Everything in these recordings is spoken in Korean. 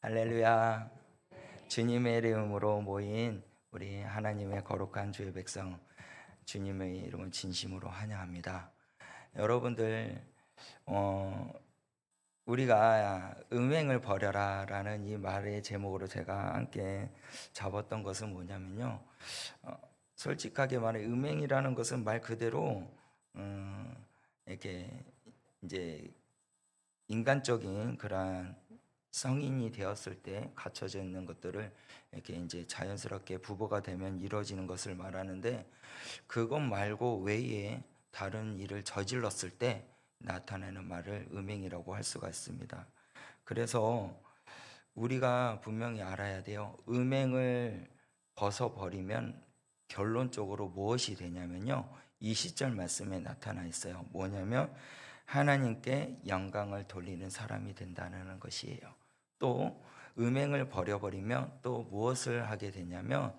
할렐루야. 주님의 이름으로 모인 우리 하나님의 거룩한 주의 백성, 주님의 이름을 진심으로 환영합니다. 여러분들, 우리가 음행을 버려라 라는 이 말의 제목으로 제가 함께 잡았던 것은 뭐냐면요, 솔직하게 말해 음행이라는 것은 말 그대로 이렇게 이제 인간적인 그러한 성인이 되었을 때 갖춰져 있는 것들을 이렇게 이제 자연스럽게 부부가 되면 이루어지는 것을 말하는데, 그것 말고 외에 다른 일을 저질렀을 때 나타내는 말을 음행이라고 할 수가 있습니다. 그래서 우리가 분명히 알아야 돼요. 음행을 벗어버리면 결론적으로 무엇이 되냐면요, 이 시절 말씀에 나타나 있어요. 뭐냐면 하나님께 영광을 돌리는 사람이 된다는 것이에요. 또 음행을 버려버리면 또 무엇을 하게 되냐면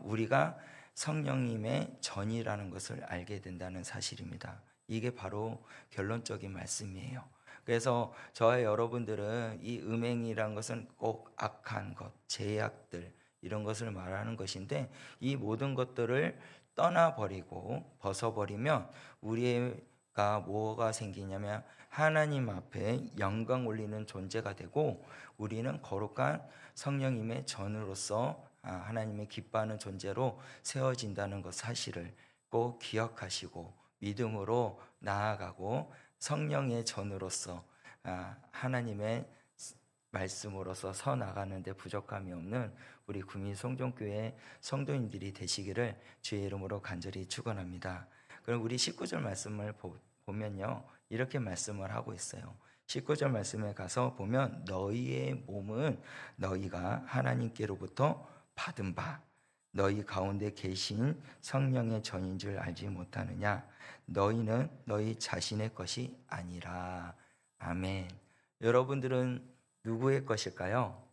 우리가 성령님의 전이라는 것을 알게 된다는 사실입니다. 이게 바로 결론적인 말씀이에요. 그래서 저와 여러분들은 이 음행이란 것은 꼭 악한 것, 죄악들 이런 것을 말하는 것인데, 이 모든 것들을 떠나버리고 벗어버리면 우리가 뭐가 생기냐면 하나님 앞에 영광 올리는 존재가 되고, 우리는 거룩한 성령님의 전으로서 하나님의 기뻐하는 존재로 세워진다는 것 사실을 꼭 기억하시고 믿음으로 나아가고 성령의 전으로서 하나님의 말씀으로서 서 나가는데 부족함이 없는 우리 구민 성종교회 성도님들이 되시기를 주의 이름으로 간절히 축원합니다. 그럼 우리 19절 말씀을 보면요, 이렇게 말씀을 하고 있어요. 19절 말씀에 가서 보면 너희의 몸은 너희가 하나님께로부터 받은 바 너희 가운데 계신 성령의 전인 줄 알지 못하느냐. 너희는 너희 자신의 것이 아니라. 아멘. 여러분들은 누구의 것일까요?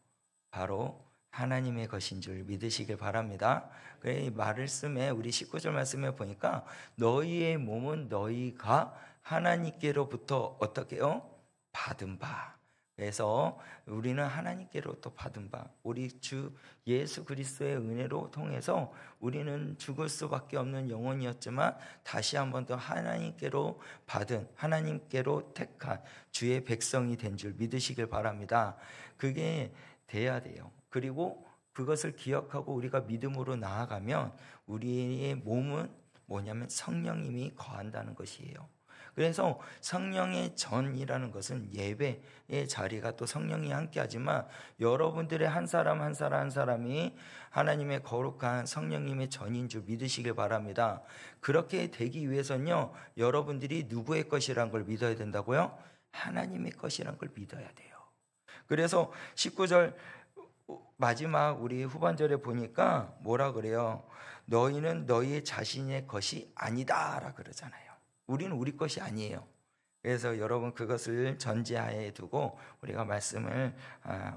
바로 하나님의 것인 줄 믿으시길 바랍니다. 이 말씀에 우리 19절 말씀에 보니까 너희의 몸은 너희가 하나님께로부터 어떻게 해요? 받은 바. 그래서 우리는 하나님께로부터 받은 바, 우리 주 예수 그리스도의 은혜로 통해서 우리는 죽을 수밖에 없는 영혼이었지만 다시 한 번 더 하나님께로 받은, 하나님께로 택한 주의 백성이 된 줄 믿으시길 바랍니다. 그게 돼야 돼요. 그리고 그것을 기억하고 우리가 믿음으로 나아가면 우리의 몸은 뭐냐면 성령님이 거한다는 것이에요. 그래서 성령의 전이라는 것은 예배의 자리가 또 성령이 함께 하지만, 여러분들의 한 사람 한 사람 한 사람이 하나님의 거룩한 성령님의 전인 줄 믿으시길 바랍니다. 그렇게 되기 위해서는요, 여러분들이 누구의 것이란 걸 믿어야 된다고요? 하나님의 것이란 걸 믿어야 돼요. 그래서 19절 마지막 우리 후반절에 보니까 뭐라 그래요? 너희는 너희 자신의 것이 아니다 라 그러잖아요. 우리는 우리 것이 아니에요. 그래서 여러분 그것을 전제하에 두고 우리가 말씀을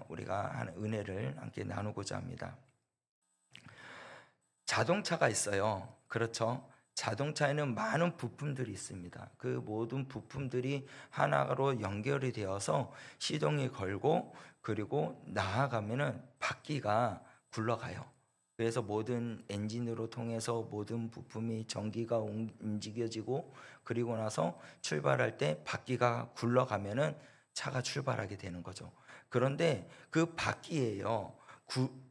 우리가 하는 은혜를 함께 나누고자 합니다. 자동차가 있어요. 그렇죠? 자동차에는 많은 부품들이 있습니다. 그 모든 부품들이 하나로 연결이 되어서 시동이 걸고 그리고 나아가면은 바퀴가 굴러가요. 그래서 모든 엔진으로 통해서 모든 부품이 전기가 움직여지고, 그리고 나서 출발할 때 바퀴가 굴러가면은 차가 출발하게 되는 거죠. 그런데 그 바퀴에요,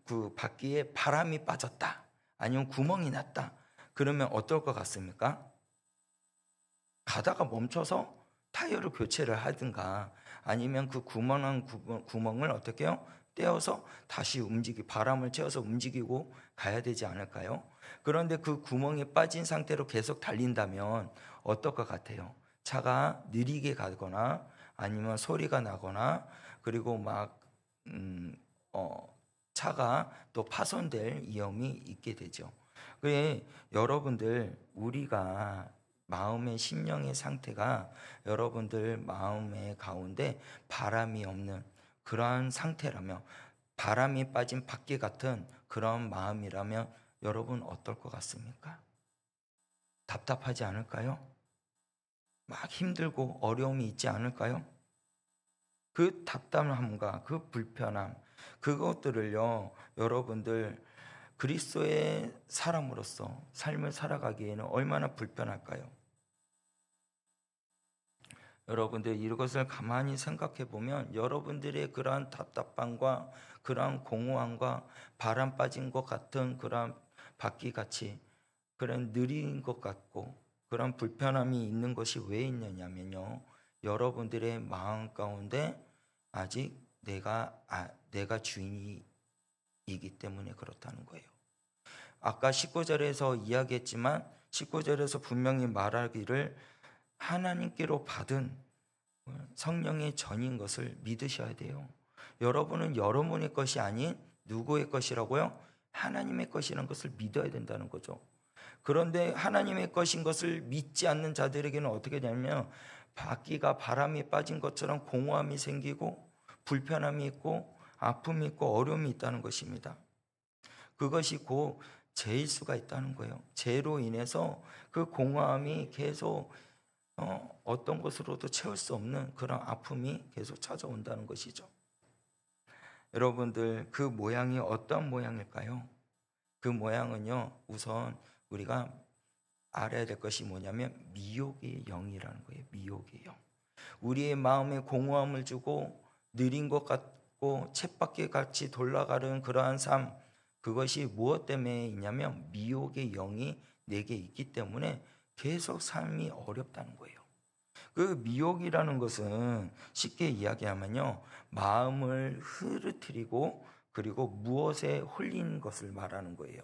그 바퀴에 바람이 빠졌다, 아니면 구멍이 났다, 그러면 어떨 것 같습니까? 가다가 멈춰서 타이어를 교체를 하든가, 아니면 그 구멍한 구멍을 어떻게 해요? 떼어서 다시 바람을 채워서 움직이고 가야 되지 않을까요? 그런데 그 구멍이 빠진 상태로 계속 달린다면 어떨 것 같아요? 차가 느리게 가거나 아니면 소리가 나거나, 그리고 막 차가 또 파손될 위험이 있게 되죠. 그래, 여러분들, 우리가 마음의 심령의 상태가 여러분들 마음의 가운데 바람이 없는 그러한 상태라면, 바람이 빠진 바퀴 같은 그런 마음이라면 여러분 어떨 것 같습니까? 답답하지 않을까요? 막 힘들고 어려움이 있지 않을까요? 그 답답함과 그 불편함, 그것들을요, 여러분들 그리스도의 사람으로서 삶을 살아가기에는 얼마나 불편할까요? 여러분들 이것을 가만히 생각해 보면 여러분들의 그러한 답답함과 그러한 공허함과 바람 빠진 것 같은 그러한 바퀴같이 그런 느린 것 같고 그런 불편함이 있는 것이 왜 있느냐면요, 여러분들의 마음 가운데 아직 내가 주인이기 때문에 그렇다는 거예요. 아까 19절에서 이야기했지만 19절에서 분명히 말하기를 하나님께로 받은 성령의 전인 것을 믿으셔야 돼요. 여러분은 여러분의 것이 아닌 누구의 것이라고요? 하나님의 것이라는 것을 믿어야 된다는 거죠. 그런데 하나님의 것인 것을 믿지 않는 자들에게는 어떻게 되냐면 바퀴가 바람이 빠진 것처럼 공허함이 생기고 불편함이 있고 아픔이 있고 어려움이 있다는 것입니다. 그것이 곧 죄일 수가 있다는 거예요. 죄로 인해서 그 공허함이 계속 어떤 것으로도 채울 수 없는 그런 아픔이 계속 찾아온다는 것이죠. 여러분들 그 모양이 어떤 모양일까요? 그 모양은요, 우선 우리가 알아야 될 것이 뭐냐면 미혹의 영이라는 거예요. 미혹의 영. 우리의 마음에 공허함을 주고 느린 것 같고 쳇바퀴 같이 돌아가는 그러한 삶, 그것이 무엇 때문에 있냐면 미혹의 영이 내게 있기 때문에 계속 삶이 어렵다는 거예요. 그 미혹이라는 것은 쉽게 이야기하면요, 마음을 흐르트리고 그리고 무엇에 홀린 것을 말하는 거예요.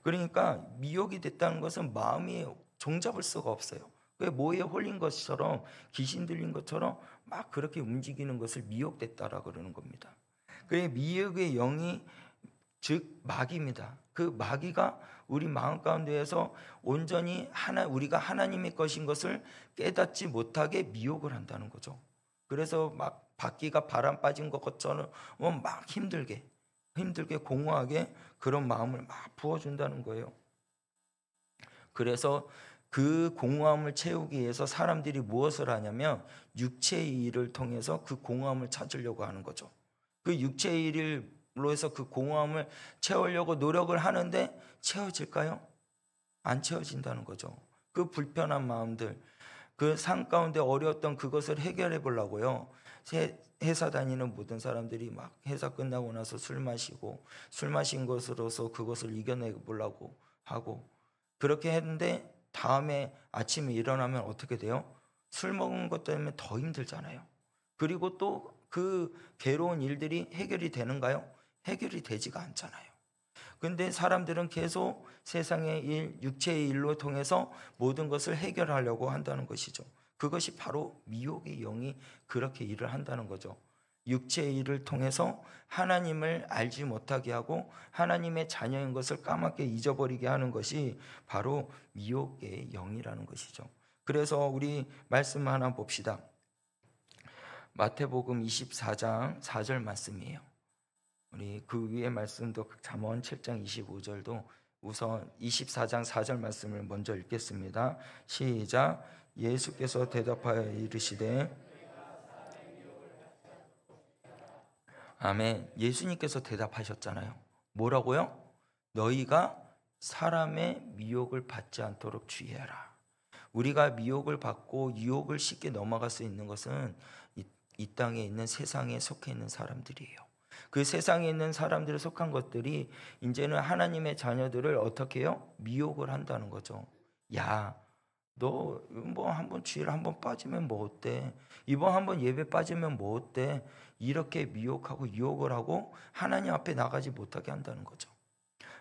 그러니까 미혹이 됐다는 것은 마음이 종잡을 수가 없어요. 뭐에 홀린 것처럼 귀신 들린 것처럼 막 그렇게 움직이는 것을 미혹됐다라고 그러는 겁니다. 그래 미혹의 영이 즉 마귀입니다. 그 마귀가 우리 마음 가운데에서 온전히 우리가 하나님의 것인 것을 깨닫지 못하게 미혹을 한다는 거죠. 그래서 막 바퀴가 바람 빠진 것처럼 막 힘들게 공허하게 그런 마음을 막 부어준다는 거예요. 그래서 그 공허함을 채우기 위해서 사람들이 무엇을 하냐면 육체의 일을 통해서 그 공허함을 찾으려고 하는 거죠. 그 육체의 일로 해서 그 공허함을 채우려고 노력을 하는데 채워질까요? 안 채워진다는 거죠. 그 불편한 마음들, 그 삶 가운데 어려웠던 그것을 해결해 보려고요, 회사 다니는 모든 사람들이 막 회사 끝나고 나서 술 마시고 술 마신 것으로서 그것을 이겨내 보려고 하고 그렇게 했는데 다음에 아침에 일어나면 어떻게 돼요? 술 먹은 것 때문에 더 힘들잖아요. 그리고 또 그 괴로운 일들이 해결이 되는가요? 해결이 되지가 않잖아요. 근데 사람들은 계속 세상의 일, 육체의 일로 통해서 모든 것을 해결하려고 한다는 것이죠. 그것이 바로 미혹의 영이 그렇게 일을 한다는 거죠. 육체의 일을 통해서 하나님을 알지 못하게 하고 하나님의 자녀인 것을 까맣게 잊어버리게 하는 것이 바로 미혹의 영이라는 것이죠. 그래서 우리 말씀 하나 봅시다. 마태복음 24장 4절 말씀이에요. 우리 그 위에 말씀도 잠언 7장 25절도 우선 24장 4절 말씀을 먼저 읽겠습니다. 시작. 예수께서 대답하여 이르시되, 아멘. 예수님께서 대답하셨잖아요. 뭐라고요? 너희가 사람의 미혹을 받지 않도록 주의하라. 우리가 미혹을 받고 유혹을 쉽게 넘어갈 수 있는 것은 이 땅에 있는 세상에 속해 있는 사람들이에요. 그 세상에 있는 사람들에 속한 것들이 이제는 하나님의 자녀들을 어떻게 해요? 미혹을 한다는 거죠. 야, 너 뭐 한번 주일 한번 빠지면 뭐 어때? 이번 한번 예배 빠지면 뭐 어때? 이렇게 미혹하고 유혹을 하고 하나님 앞에 나가지 못하게 한다는 거죠.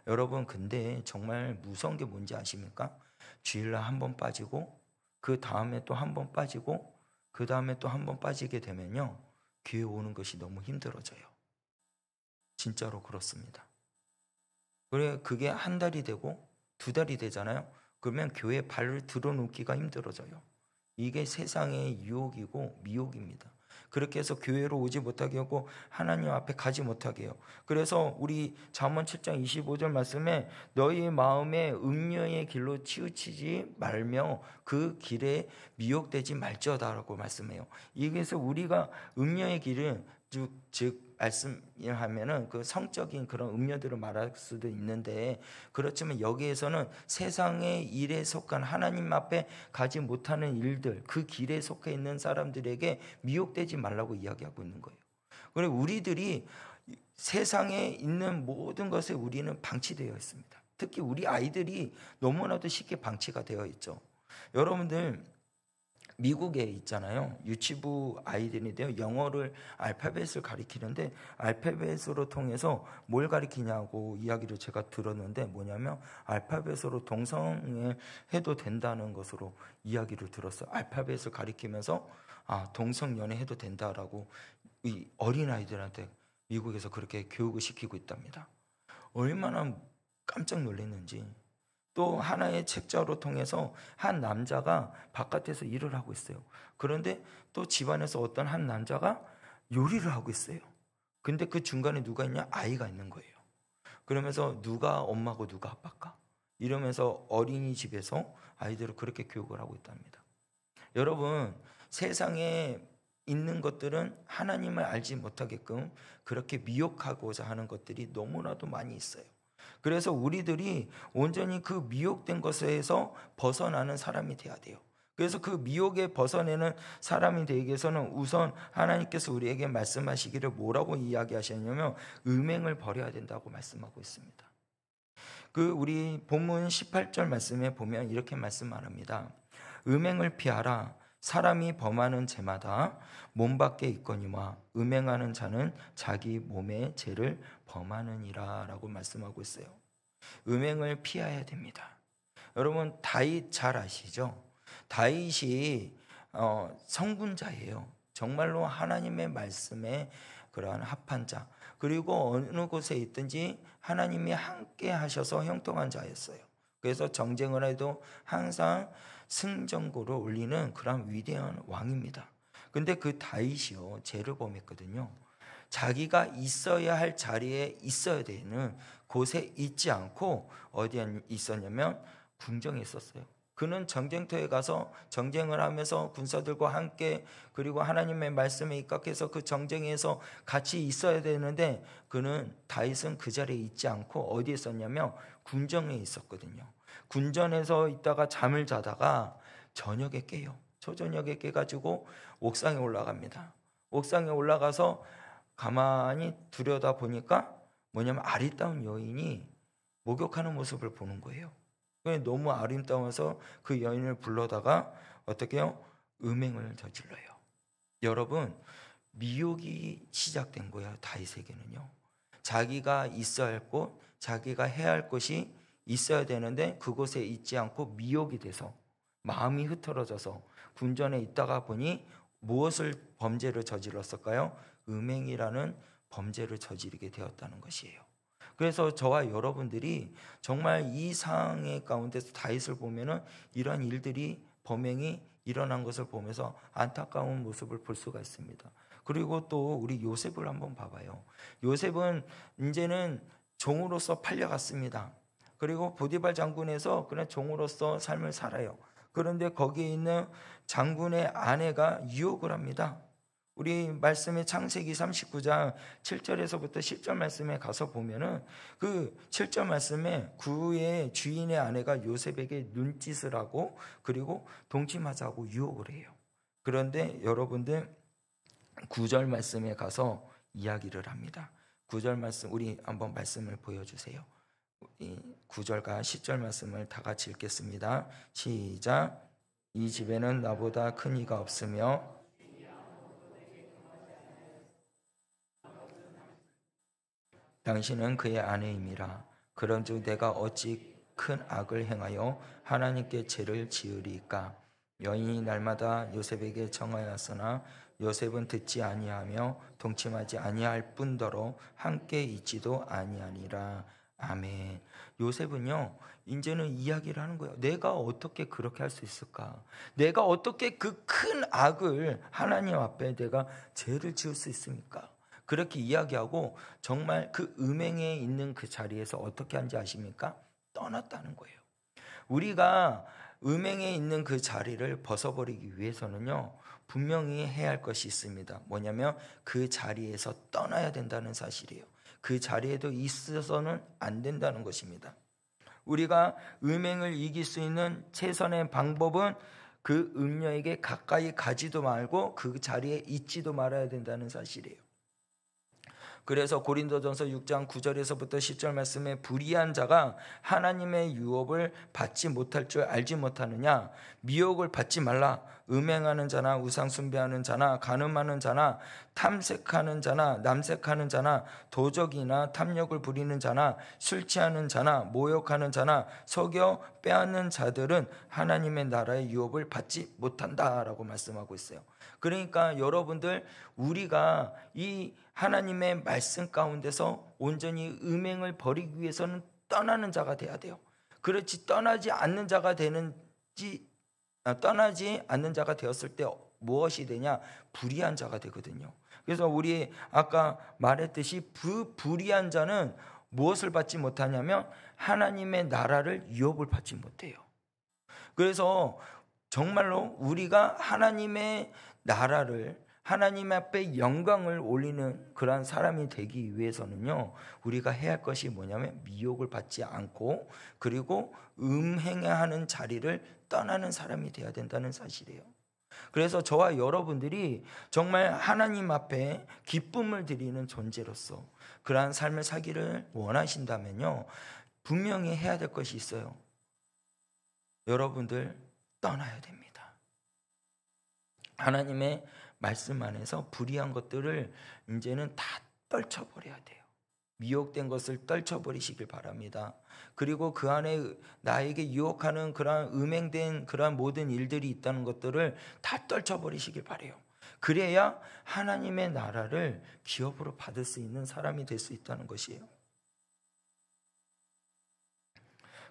여러분, 근데 정말 무서운 게 뭔지 아십니까? 주일날 한번 빠지고 그 다음에 또 한번 빠지고 그 다음에 또 한번 빠지게 되면요, 교회 오는 것이 너무 힘들어져요. 진짜로 그렇습니다. 그래, 그게 한 달이 되고 두 달이 되잖아요. 그러면 교회에 발을 들어놓기가 힘들어져요. 이게 세상의 유혹이고 미혹입니다. 그렇게 해서 교회로 오지 못하게 하고 하나님 앞에 가지 못하게 해요. 그래서 우리 잠언 7장 25절 말씀에 너희 마음에 음녀의 길로 치우치지 말며 그 길에 미혹되지 말지어다라고 말씀해요. 이게서 우리가 음녀의 길은 즉 말씀하면은 그 성적인 그런 음료들을 말할 수도 있는데, 그렇지만 여기에서는 세상의 일에 속한 하나님 앞에 가지 못하는 일들, 그 길에 속해 있는 사람들에게 미혹되지 말라고 이야기하고 있는 거예요. 그리고 우리들이 세상에 있는 모든 것에 우리는 방치되어 있습니다. 특히 우리 아이들이 너무나도 쉽게 방치가 되어 있죠. 여러분들 미국에 있잖아요. 유치부 아이들인데요. 영어를 알파벳을 가리키는데 알파벳으로 통해서 뭘 가리키냐고 이야기를 제가 들었는데, 뭐냐면 알파벳으로 동성애 해도 된다는 것으로 이야기를 들었어요. 알파벳을 가리키면서 동성연애 해도 된다라고 이 어린아이들한테 미국에서 그렇게 교육을 시키고 있답니다. 얼마나 깜짝 놀랐는지. 또 하나의 책자로 통해서 한 남자가 바깥에서 일을 하고 있어요. 그런데 또 집안에서 어떤 한 남자가 요리를 하고 있어요. 근데 그 중간에 누가 있냐? 아이가 있는 거예요. 그러면서 누가 엄마고 누가 아빠일까? 이러면서 어린이집에서 아이들을 그렇게 교육을 하고 있답니다. 여러분, 세상에 있는 것들은 하나님을 알지 못하게끔 그렇게 미혹하고자 하는 것들이 너무나도 많이 있어요. 그래서 우리들이 온전히 그 미혹된 것에서 벗어나는 사람이 돼야 돼요. 그래서 그 미혹에 벗어내는 사람이 되기 위해서는 우선 하나님께서 우리에게 말씀하시기를 뭐라고 이야기하셨냐면 음행을 버려야 된다고 말씀하고 있습니다. 그 우리 본문 18절 말씀에 보면 이렇게 말씀합니다. 음행을 피하라. 사람이 범하는 죄마다 몸 밖에 있거니와 음행하는 자는 자기 몸의 죄를 범하느니라 라고 말씀하고 있어요. 음행을 피해야 됩니다. 여러분, 다윗 잘 아시죠? 다윗이 성군자예요. 정말로 하나님의 말씀에 그러한 합한 자, 그리고 어느 곳에 있든지 하나님이 함께 하셔서 형통한 자였어요. 그래서 정쟁을 해도 항상 승전고를 올리는 그런 위대한 왕입니다. 근데 그 다윗이요, 죄를 범했거든요. 자기가 있어야 할 자리에 있어야 되는 곳에 있지 않고 어디에 있었냐면 궁정에 있었어요. 그는 전쟁터에 가서 전쟁을 하면서 군사들과 함께, 그리고 하나님의 말씀에 입각해서 그 전쟁에서 같이 있어야 되는데, 그는 다윗은 그 자리에 있지 않고 어디에 있었냐면 궁정에 있었거든요. 군전에서 있다가 잠을 자다가 저녁에 깨요. 초저녁에 깨가지고 옥상에 올라갑니다. 옥상에 올라가서 가만히 들여다 보니까 뭐냐면 아리따운 여인이 목욕하는 모습을 보는 거예요. 너무 아름다워서 그 여인을 불러다가 어떻게 해요? 음행을 저질러요. 여러분, 미혹이 시작된 거예요. 다윗에게는요. 자기가 있어야 할 곳, 자기가 해야 할 것이 있어야 되는데 그곳에 있지 않고 미혹이 돼서 마음이 흐트러져서 군전에 있다가 보니 무엇을 범죄를 저질렀을까요? 음행이라는 범죄를 저지르게 되었다는 것이에요. 그래서 저와 여러분들이 정말 이 상황의 가운데서 다윗을 보면은 이런 일들이, 범행이 일어난 것을 보면서 안타까운 모습을 볼 수가 있습니다. 그리고 또 우리 요셉을 한번 봐봐요. 요셉은 이제는 종으로서 팔려갔습니다. 그리고 보디발 장군에서 그냥 종으로서 삶을 살아요. 그런데 거기에 있는 장군의 아내가 유혹을 합니다. 우리 말씀의 창세기 39장 7절에서부터 10절 말씀에 가서 보면은 그 7절 말씀에 그의 주인의 아내가 요셉에게 눈짓을 하고 그리고 동침하자고 유혹을 해요. 그런데 여러분들 9절 말씀에 가서 이야기를 합니다. 9절 말씀, 우리 한번 말씀을 보여주세요. 9절과 10절 말씀을 다 같이 읽겠습니다. 시작. 이 집에는 나보다 큰 이가 없으며 당신은 그의 아내임이라. 그런즉 내가 어찌 큰 악을 행하여 하나님께 죄를 지으리까. 여인이 날마다 요셉에게 청하였으나 요셉은 듣지 아니하며 동침하지 아니할 뿐더러 함께 있지도 아니하니라. 아멘. 요셉은요, 이제는 이야기를 하는 거예요. 내가 어떻게 그렇게 할 수 있을까? 내가 어떻게 그 큰 악을 하나님 앞에 내가 죄를 지을 수 있습니까? 그렇게 이야기하고 정말 그 음행에 있는 그 자리에서 어떻게 한지 아십니까? 떠났다는 거예요. 우리가 음행에 있는 그 자리를 벗어버리기 위해서는요, 분명히 해야 할 것이 있습니다. 뭐냐면 그 자리에서 떠나야 된다는 사실이에요. 그 자리에도 있어서는 안 된다는 것입니다. 우리가 음행을 이길 수 있는 최선의 방법은 그 음녀에게 가까이 가지도 말고 그 자리에 있지도 말아야 된다는 사실이에요. 그래서 고린도전서 6장 9절에서부터 10절 말씀에 불의한 자가 하나님의 유업을 받지 못할 줄 알지 못하느냐? 미혹을 받지 말라. 음행하는 자나 우상 숭배하는 자나 간음하는 자나 탐색하는 자나 남색하는 자나 도적이나 탐욕을 부리는 자나 술 취하는 자나 모욕하는 자나 속여 빼앗는 자들은 하나님의 나라의 유업을 받지 못한다라고 말씀하고 있어요. 그러니까 여러분들, 우리가 이 하나님의 말씀 가운데서 온전히 음행을 버리기 위해서는 떠나는 자가 돼야 돼요. 그렇지 떠나지 않는 자가 되었을 때 무엇이 되냐? 불의한 자가 되거든요. 그래서 우리 아까 말했듯이 불의한 자는 무엇을 받지 못하냐면 하나님의 나라를 유업을 받지 못해요. 그래서 정말로 우리가 하나님의 나라를, 하나님 앞에 영광을 올리는 그러한 사람이 되기 위해서는요, 우리가 해야 할 것이 뭐냐면 미혹을 받지 않고, 그리고 음행하는 자리를 떠나는 사람이 되어야 된다는 사실이에요. 그래서 저와 여러분들이 정말 하나님 앞에 기쁨을 드리는 존재로서 그러한 삶을 살기를 원하신다면요, 분명히 해야 될 것이 있어요. 여러분들, 떠나야 됩니다. 하나님의 말씀 안에서 불의한 것들을 이제는 다 떨쳐버려야 돼요. 미혹된 것을 떨쳐버리시길 바랍니다. 그리고 그 안에 나에게 유혹하는 그러한 음행된 그러한 모든 일들이 있다는 것들을 다 떨쳐버리시길 바라요. 그래야 하나님의 나라를 기업으로 받을 수 있는 사람이 될 수 있다는 것이에요.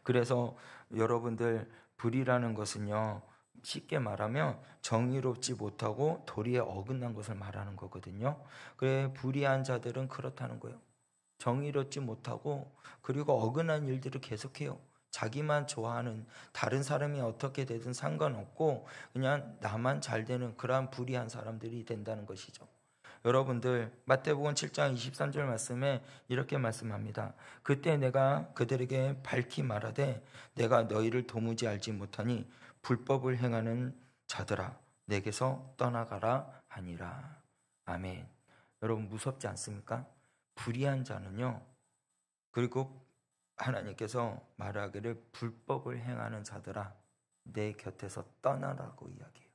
그래서 여러분들, 불의라는 것은요, 쉽게 말하면 정의롭지 못하고 도리에 어긋난 것을 말하는 거거든요. 그래, 불의한 자들은 그렇다는 거예요. 정의롭지 못하고 그리고 어긋난 일들을 계속해요. 자기만 좋아하는, 다른 사람이 어떻게 되든 상관없고 그냥 나만 잘 되는 그러한 불의한 사람들이 된다는 것이죠. 여러분들, 마태복음 7장 23절 말씀에 이렇게 말씀합니다. 그때 내가 그들에게 밝히 말하되 내가 너희를 도무지 알지 못하니 불법을 행하는 자들아 내게서 떠나가라 하니라. 아멘. 여러분, 무섭지 않습니까? 불의한 자는요, 그리고 하나님께서 말하기를 불법을 행하는 자들아 내 곁에서 떠나라고 이야기해요.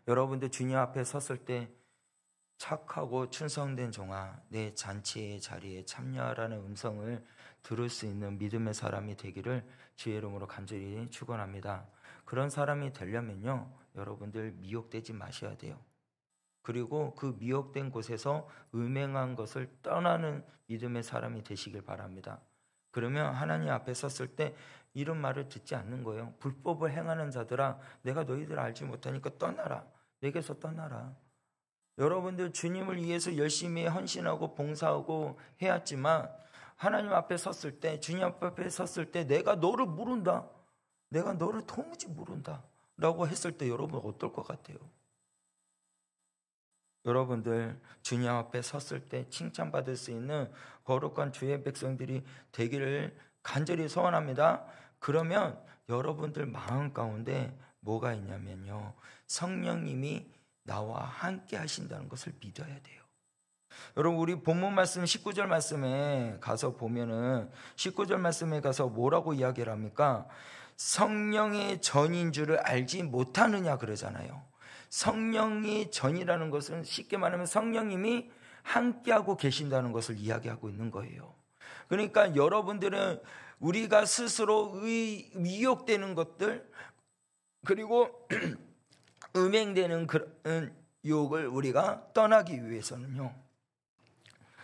여러분들, 주님 앞에 섰을 때 착하고 충성된 종아, 내 잔치의 자리에 참여하라는 음성을 들을 수 있는 믿음의 사람이 되기를 주의 이름으로 간절히 축원합니다. 그런 사람이 되려면요, 여러분들 미혹되지 마셔야 돼요. 그리고 그 미혹된 곳에서 음행한 것을 떠나는 믿음의 사람이 되시길 바랍니다. 그러면 하나님 앞에 섰을 때 이런 말을 듣지 않는 거예요. 불법을 행하는 자들아 내가 너희들 알지 못하니까 떠나라. 내게서 떠나라. 여러분들, 주님을 위해서 열심히 헌신하고 봉사하고 해왔지만 하나님 앞에 섰을 때, 주님 앞에 섰을 때 내가 너를 모른다, 내가 너를 도무지 모른다 라고 했을 때 여러분 어떨 것 같아요? 여러분들, 주님 앞에 섰을 때 칭찬받을 수 있는 거룩한 주의 백성들이 되기를 간절히 소원합니다. 그러면 여러분들 마음 가운데 뭐가 있냐면요, 성령님이 나와 함께 하신다는 것을 믿어야 돼요. 여러분, 우리 본문 말씀 19절 말씀에 가서 보면은 19절 말씀에 가서 뭐라고 이야기를 합니까? 성령의 전인 줄을 알지 못하느냐 그러잖아요. 성령이 전이라는 것은 쉽게 말하면 성령님이 함께하고 계신다는 것을 이야기하고 있는 거예요. 그러니까 여러분들은 우리가 스스로 미혹되는 것들, 그리고 음행되는 그런 유혹을 우리가 떠나기 위해서는요,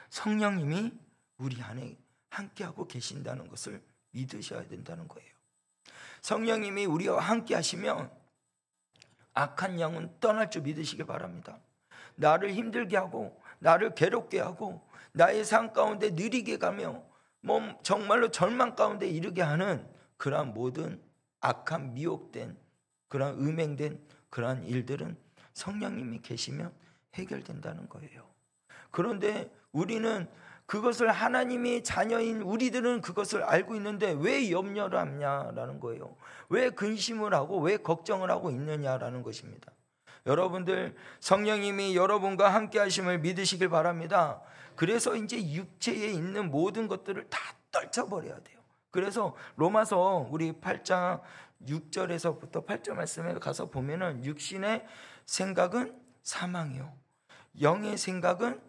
성령님이 우리 안에 함께하고 계신다는 것을 믿으셔야 된다는 거예요. 성령님이 우리와 함께 하시면 악한 영은 떠날 줄 믿으시기 바랍니다. 나를 힘들게 하고 나를 괴롭게 하고 나의 삶 가운데 느리게 가며 정말로 절망 가운데 이르게 하는 그러한 모든 악한 미혹된 그러한 음행된 그러한 일들은 성령님이 계시면 해결된다는 거예요. 그런데 우리는 그것을 하나님의 자녀인 우리들은 그것을 알고 있는데 왜 염려를 하냐라는 거예요. 왜 근심을 하고 왜 걱정을 하고 있느냐라는 것입니다. 여러분들 성령님이 여러분과 함께 하심을 믿으시길 바랍니다. 그래서 이제 육체에 있는 모든 것들을 다 떨쳐버려야 돼요. 그래서 로마서 우리 8장 6절에서부터 8절 말씀에 가서 보면은 육신의 생각은 사망이요 영의 생각은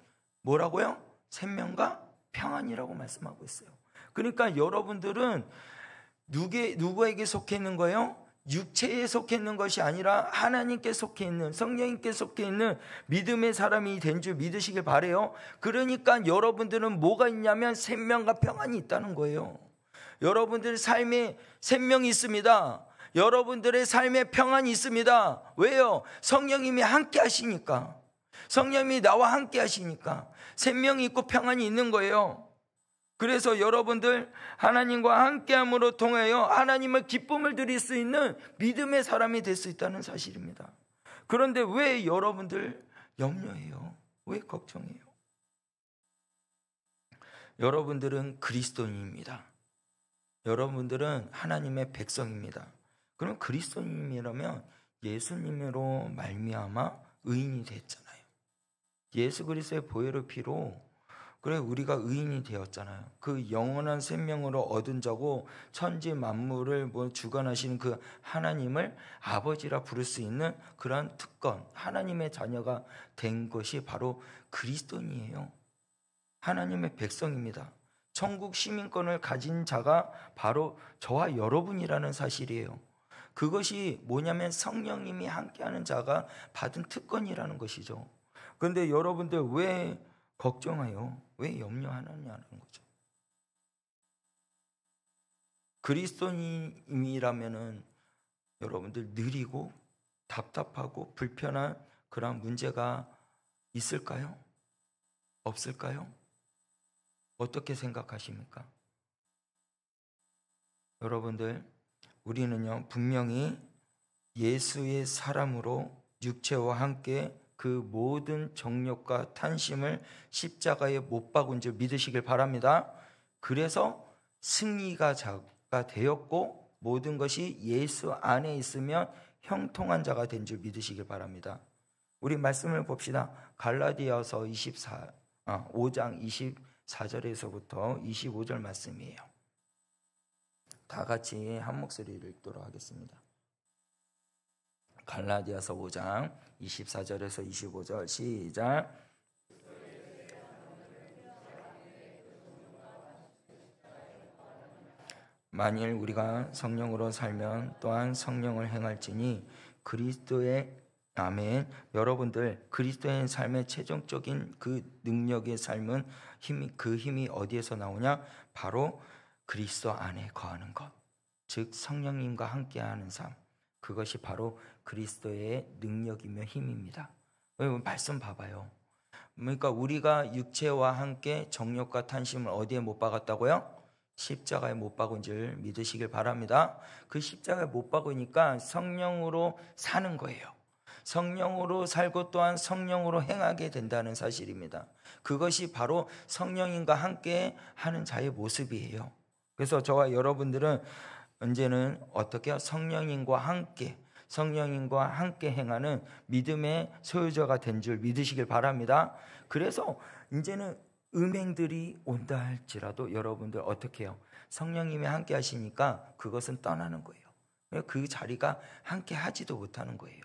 뭐라고요? 생명과 평안이라고 말씀하고 있어요. 그러니까 여러분들은 누구에게 속해 있는 거예요? 육체에 속해 있는 것이 아니라 하나님께 속해 있는 성령님께 속해 있는 믿음의 사람이 된 줄 믿으시길 바라요. 그러니까 여러분들은 뭐가 있냐면 생명과 평안이 있다는 거예요. 여러분들의 삶에 생명이 있습니다. 여러분들의 삶에 평안이 있습니다. 왜요? 성령님이 함께 하시니까. 성령님이 나와 함께 하시니까 생명이 있고 평안이 있는 거예요. 그래서 여러분들 하나님과 함께함으로 통하여 하나님의 기쁨을 드릴 수 있는 믿음의 사람이 될 수 있다는 사실입니다. 그런데 왜 여러분들 염려해요? 왜 걱정해요? 여러분들은 그리스도인입니다. 여러분들은 하나님의 백성입니다. 그럼 그리스도인이라면 예수님으로 말미암아 의인이 됐잖아요. 예수 그리스도의 보혈의 피로 그래 우리가 의인이 되었잖아요. 그 영원한 생명으로 얻은 자고 천지 만물을 주관하시는 그 하나님을 아버지라 부를 수 있는 그러한 특권, 하나님의 자녀가 된 것이 바로 그리스도인이에요. 하나님의 백성입니다. 천국 시민권을 가진 자가 바로 저와 여러분이라는 사실이에요. 그것이 뭐냐면 성령님이 함께하는 자가 받은 특권이라는 것이죠. 그런데 여러분들 왜 걱정해요? 왜 염려하느냐는 거죠. 그리스도인이라면은 여러분들 느리고 답답하고 불편한 그런 문제가 있을까요? 없을까요? 어떻게 생각하십니까? 여러분들 우리는요 분명히 예수의 사람으로 육체와 함께 그 모든 정욕과 탄심을 십자가에 못 박은 줄 믿으시길 바랍니다. 그래서 승리가 되었고 모든 것이 예수 안에 있으면 형통한 자가 된 줄 믿으시길 바랍니다. 우리 말씀을 봅시다. 갈라디아서 5장 24절에서부터 25절 말씀이에요. 다 같이 한 목소리를 읽도록 하겠습니다. 갈라디아서 5장 24절에서 25절 시작. 만일 우리가 성령으로 살면 또한 성령을 행할지니 그리스도의 아멘. 여러분들 그리스도의 삶의 최종적인 그 능력의 삶은 힘이 어디에서 나오냐? 바로 그리스도 안에 거하는 것, 즉 성령님과 함께하는 삶. 그것이 바로 그리스도의 능력이며 힘입니다. 말씀 봐봐요. 그러니까 우리가 육체와 함께 정욕과 탄심을 어디에 못 박았다고요? 십자가에 못 박은 줄 믿으시길 바랍니다. 그 십자가에 못 박으니까 성령으로 사는 거예요. 성령으로 살고 또한 성령으로 행하게 된다는 사실입니다. 그것이 바로 성령님과 함께 하는 자의 모습이에요. 그래서 저와 여러분들은 언제는 어떻게 성령님과 함께 행하는 믿음의 소유자가 된 줄 믿으시길 바랍니다. 그래서 이제는 음행들이 온다 할지라도 여러분들 어떻게 해요? 성령님이 함께 하시니까 그것은 떠나는 거예요. 그 자리가 함께 하지도 못하는 거예요.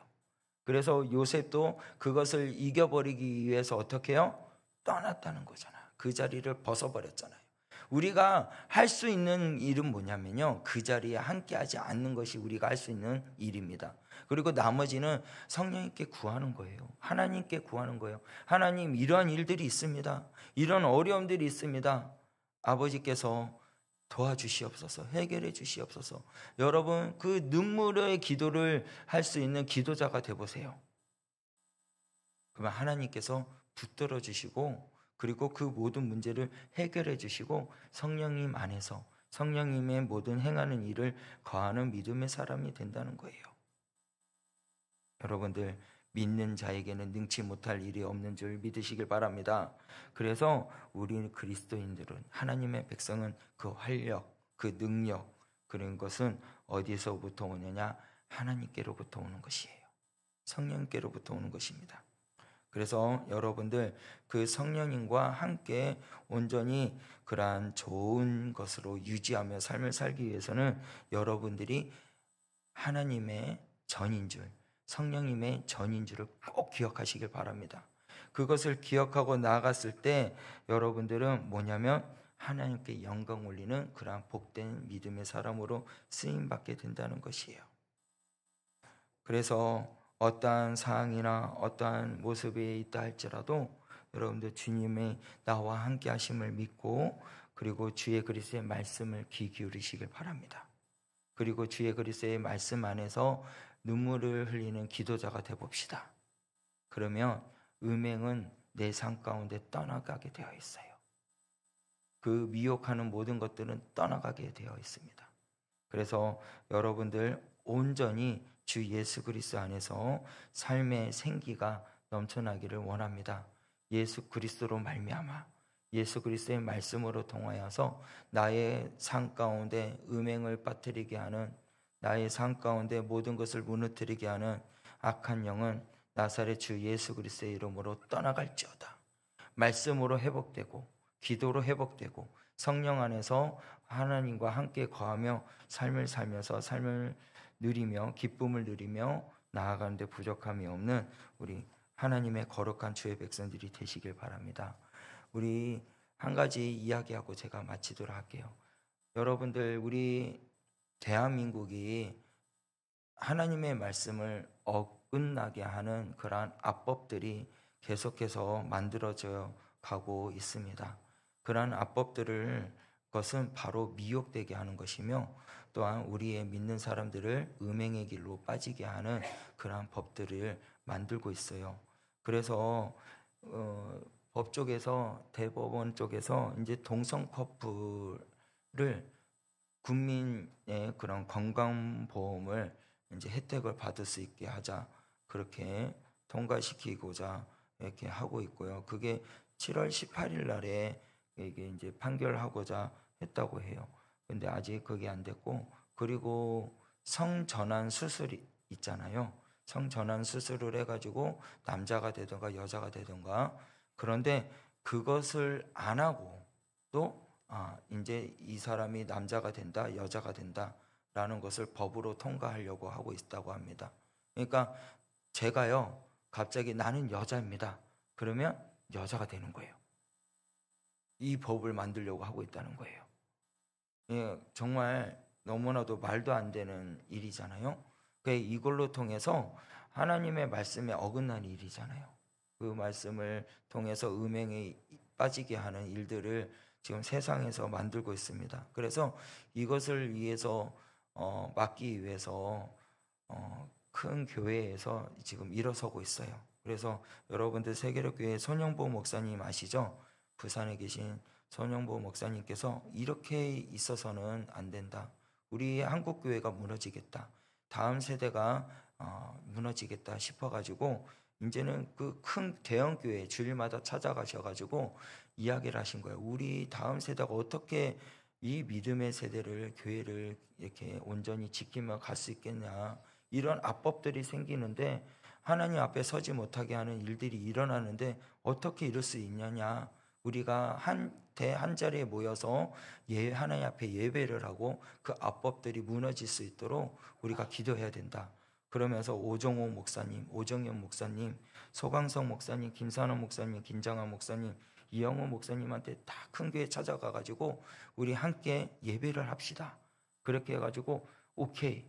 그래서 요셉도 그것을 이겨버리기 위해서 어떻게 해요? 떠났다는 거잖아. 그 자리를 벗어버렸잖아요. 우리가 할 수 있는 일은 뭐냐면요, 그 자리에 함께 하지 않는 것이 우리가 할 수 있는 일입니다. 그리고 나머지는 성령님께 구하는 거예요. 하나님께 구하는 거예요. 하나님, 이러한 일들이 있습니다. 이런 어려움들이 있습니다. 아버지께서 도와주시옵소서, 해결해 주시옵소서. 여러분, 그 눈물의 기도를 할 수 있는 기도자가 되보세요. 그러면 하나님께서 붙들어 주시고, 그리고 그 모든 문제를 해결해 주시고, 성령님 안에서 성령님의 모든 행하는 일을 거하는 믿음의 사람이 된다는 거예요. 여러분들, 믿는 자에게는 능치 못할 일이 없는 줄 믿으시길 바랍니다. 그래서 우리 그리스도인들은, 하나님의 백성은 그 활력, 그 능력, 그런 것은 어디서부터 오느냐? 하나님께로부터 오는 것이에요. 성령께로부터 오는 것입니다. 그래서 여러분들, 그 성령님과 함께 온전히 그러한 좋은 것으로 유지하며 삶을 살기 위해서는 여러분들이 하나님의 전인 줄, 성령님의 전인 줄을 꼭 기억하시길 바랍니다. 그것을 기억하고 나아갔을 때 여러분들은 뭐냐면 하나님께 영광 올리는 그러한 복된 믿음의 사람으로 쓰임받게 된다는 것이에요. 그래서 어떠한 상황이나 어떠한 모습에 있다 할지라도 여러분들 주님의 나와 함께 하심을 믿고, 그리고 주의 그리스도의 말씀을 귀 기울이시길 바랍니다. 그리고 주의 그리스도의 말씀 안에서 눈물을 흘리는 기도자가 되봅시다. 그러면 음행은 내 삶 가운데 떠나가게 되어 있어요. 그 미혹하는 모든 것들은 떠나가게 되어 있습니다. 그래서 여러분들 온전히 주 예수 그리스도 안에서 삶의 생기가 넘쳐나기를 원합니다. 예수 그리스도로 말미암아, 예수 그리스도의 말씀으로 통하여서 나의 삶 가운데 음행을 빠뜨리게 하는, 나의 삶 가운데 모든 것을 무너뜨리게 하는 악한 영은 나사렛 주 예수 그리스도의 이름으로 떠나갈지어다. 말씀으로 회복되고, 기도로 회복되고, 성령 안에서 하나님과 함께 거하며 삶을 살면서 삶을 누리며 기쁨을 누리며 나아가는 데 부족함이 없는 우리 하나님의 거룩한 주의 백성들이 되시길 바랍니다. 우리 한 가지 이야기하고 제가 마치도록 할게요. 여러분들, 우리 대한민국이 하나님의 말씀을 어긋나게 하는 그러한 압법들이 계속해서 만들어져 가고 있습니다. 그러한 압법들을, 것은 바로 미혹되게 하는 것이며, 또한 우리의 믿는 사람들을 음행의 길로 빠지게 하는 그러한 법들을 만들고 있어요. 그래서 법 쪽에서, 대법원 쪽에서 이제 동성 커플을 국민의 그런 건강보험을 이제 혜택을 받을 수 있게 하자, 그렇게 통과시키고자 이렇게 하고 있고요. 그게 7월 18일 날에 이게 이제 판결하고자 했다고 해요. 근데 아직 그게 안 됐고, 그리고 성전환 수술이 있잖아요. 성전환 수술을 해가지고 남자가 되든가 여자가 되든가, 그런데 그것을 안 하고 또 이제 이 사람이 남자가 된다, 여자가 된다 라는 것을 법으로 통과하려고 하고 있다고 합니다. 그러니까 제가요, 갑자기 나는 여자입니다. 그러면 여자가 되는 거예요. 이 법을 만들려고 하고 있다는 거예요. 예, 정말 너무나도 말도 안 되는 일이잖아요. 이걸로 통해서 하나님의 말씀에 어긋난 일이잖아요. 그 말씀을 통해서 음행에 빠지게 하는 일들을 지금 세상에서 만들고 있습니다. 그래서 이것을 위해서 막기 위해서 큰 교회에서 지금 일어서고 있어요. 그래서 여러분들 세계력교회 손영보 목사님 아시죠? 부산에 계신 손영보 목사님께서 이렇게 있어서는 안 된다. 우리 한국교회가 무너지겠다. 다음 세대가 무너지겠다 싶어가지고 이제는 그 큰 대형 교회 주일마다 찾아가셔가지고 이야기를 하신 거예요. 우리 다음 세대가 어떻게 이 믿음의 세대를, 교회를 이렇게 온전히 지키며 갈 수 있겠냐. 이런 압법들이 생기는데, 하나님 앞에 서지 못하게 하는 일들이 일어나는데 어떻게 이럴 수 있느냐. 우리가 한 자리에 모여서 하나님 앞에 예배를 하고 그 압법들이 무너질 수 있도록 우리가 기도해야 된다. 그러면서 오종호 목사님, 오정현 목사님, 소강성 목사님, 김산호 목사님, 김장한 목사님, 이영호 목사님한테 다 큰 교회 찾아가가지고 우리 함께 예배를 합시다. 그렇게 해가지고 오케이,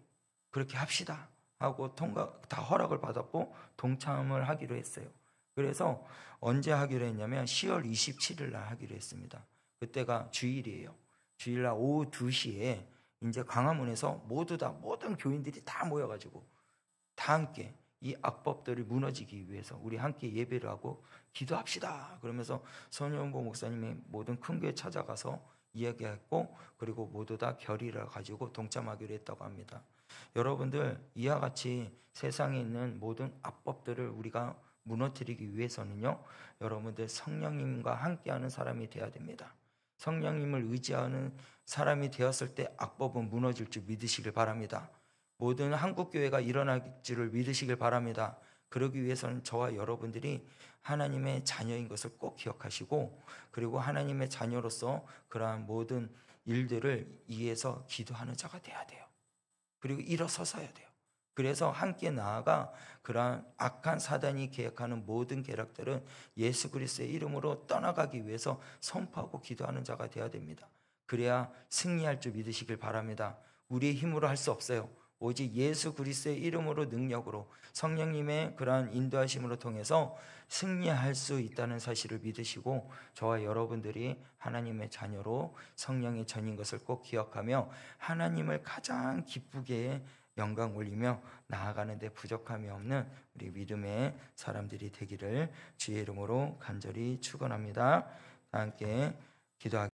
그렇게 합시다 하고 다 허락을 받았고 동참을 하기로 했어요. 그래서 언제 하기로 했냐면 10월 27일 날 하기로 했습니다. 그때가 주일이에요. 주일날 오후 2시에 이제 광화문에서 모든 교인들이 다 모여가지고 다 함께 이 악법들을 무너지기 위해서 우리 함께 예배를 하고 기도합시다. 그러면서 손영보 목사님이 모든 큰 교회 찾아가서 이야기했고, 그리고 모두 다 결의를 가지고 동참하기로 했다고 합니다. 여러분들, 이와 같이 세상에 있는 모든 악법들을 우리가 무너뜨리기 위해서는요, 여러분들 성령님과 함께하는 사람이 되어야 됩니다. 성령님을 의지하는 사람이 되었을 때 악법은 무너질 줄 믿으시길 바랍니다. 모든 한국교회가 일어날 줄을 믿으시길 바랍니다. 그러기 위해서는 저와 여러분들이 하나님의 자녀인 것을 꼭 기억하시고, 그리고 하나님의 자녀로서 그러한 모든 일들을 이해해서 기도하는 자가 돼야 돼요. 그리고 일어서서야 돼요. 그래서 함께 나아가 그러한 악한 사단이 계획하는 모든 계략들은 예수 그리스도의 이름으로 떠나가기 위해서 선포하고 기도하는 자가 되어야 됩니다. 그래야 승리할 줄 믿으시길 바랍니다. 우리의 힘으로 할 수 없어요. 오직 예수 그리스도의 이름으로, 능력으로, 성령님의 그러한 인도하심으로 통해서 승리할 수 있다는 사실을 믿으시고, 저와 여러분들이 하나님의 자녀로 성령의 전인 것을 꼭 기억하며 하나님을 가장 기쁘게 영광 올리며 나아가는 데 부족함이 없는 우리 믿음의 사람들이 되기를 주의 이름으로 간절히 축원합니다. 함께 기도하겠습니다.